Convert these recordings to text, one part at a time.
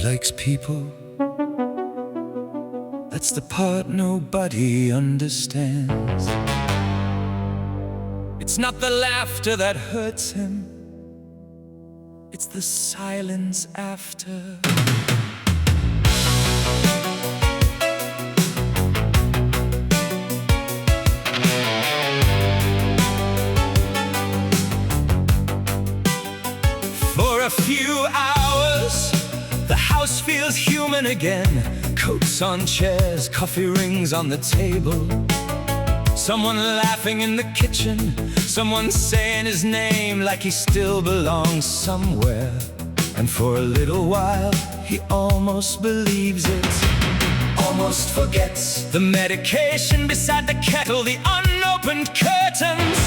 likes people. That's the part nobody understands. It's not the laughter that hurts him, it's the silence after. For a few hours, the house feels human again. Coats on chairs, coffee rings on the table. Someone laughing in the kitchen, someone saying his name like he still belongs somewhere. And for a little while, he almost believes it, almost forgets the medication beside the kettle, the unopened curtains,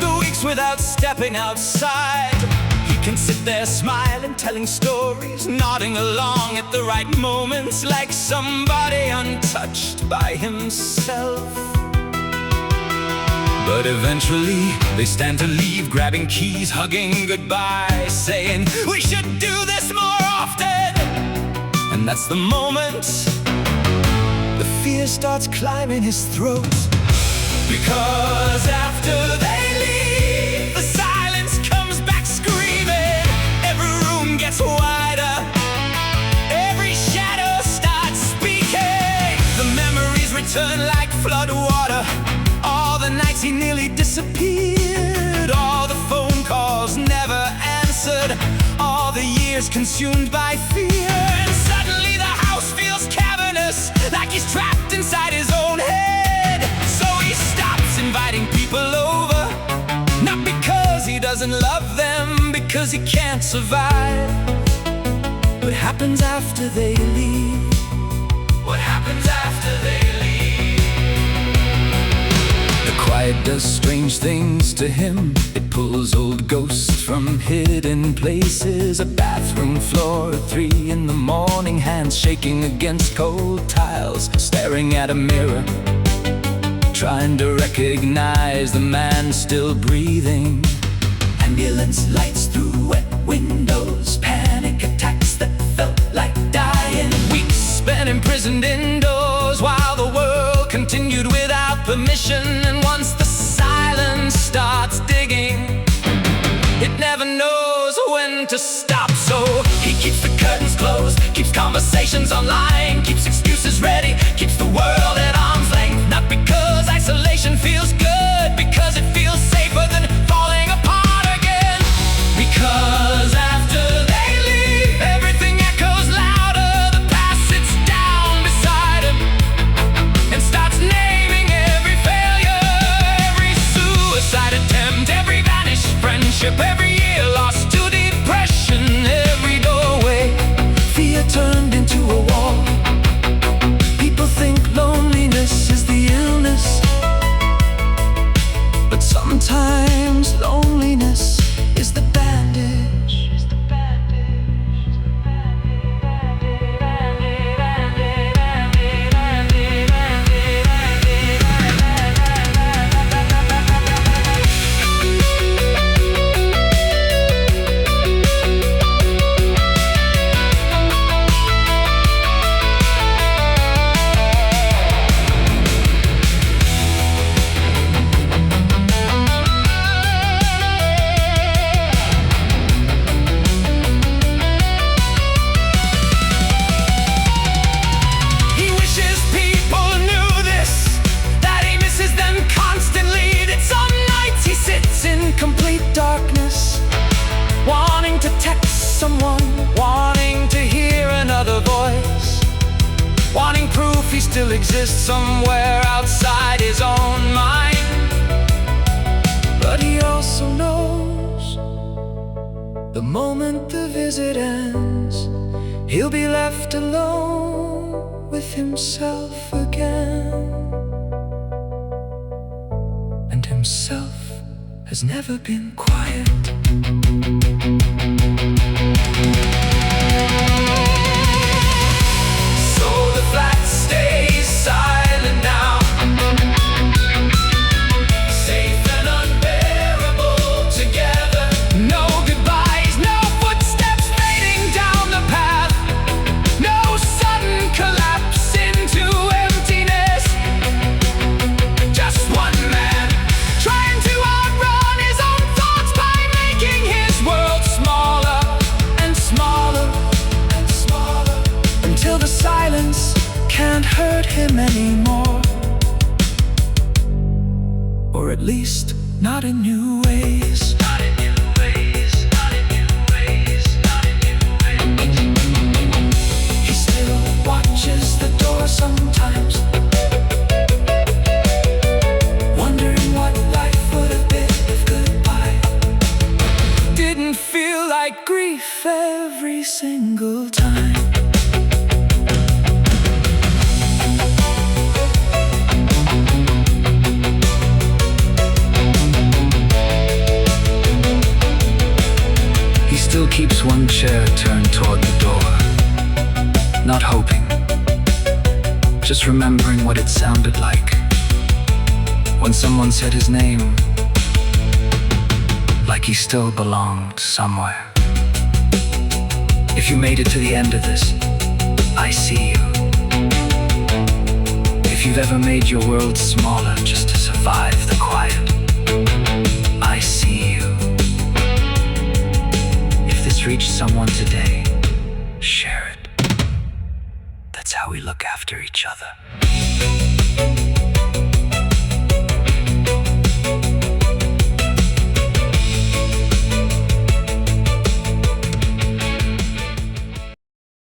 the weeks without stepping outside. He can sit there smiling, telling stories, nodding along at the right moments, like somebody untouched by himself. But eventually, they stand to leave, grabbing keys, hugging goodbye, saying, "We should do this more often." And that's the moment the fear starts climbing his throat. Because after they leave, the silence comes back screaming. Every room gets wider, every shadow starts speaking. The memories return like flood water. All the nights he nearly disappeared, all the phone calls never answered, all the years consumed by fear. And suddenly the house feels cavernous, like he's trapped inside his own head. So he stops inviting people over, not because he doesn't love them, because he can't survive. What happens after they leave? What happens after they leave? Quiet does strange things to him. It pulls old ghosts from hidden places. A bathroom floor at 3 in the morning, hands shaking against cold tiles, staring at a mirror, trying to recognize the man still breathing. Ambulance lights through wet windows, panic attacks that felt like dying. Weeks spent imprisoned indoors while the world continued without permission. And once the silence starts digging, it never knows when to stop. So he keeps the curtains closed, keeps conversations online, keeps excuses ready, keeps the world at arm's length. Not because isolation feels good, because it feels safer than falling apart again. Because after they leave, everything echoes louder. The past sits down beside him and starts naming every failure, every suicide attempt, every vanished friendship, every year lost to depression, every doorway fear turned into a wall. People think loneliness is the illness, but sometimes loneliness is the bandage. Darkness, wanting to text someone, wanting to hear another voice, wanting proof he still exists somewhere outside his own mind. But he also knows the moment the visit ends, he'll be left alone with himself again. And himself has never been quiet. So the flat stays silent now, safe and unbearable together. No goodbyes, no footsteps fading down the path. him anymore, or at least not in new ways. Not in new ways, not in new ways, not in new ways. He still watches the door sometimes, wondering what life would have been if goodbye didn't feel like grief every single time. Still keeps one chair turned toward the door, not hoping, just remembering what it sounded like when someone said his name, like he still belonged somewhere. If you made it to the end of this, I see you. If you've ever made your world smaller just to survive the quiet, I see you. Reach someone today, share it. That's how we look after each other.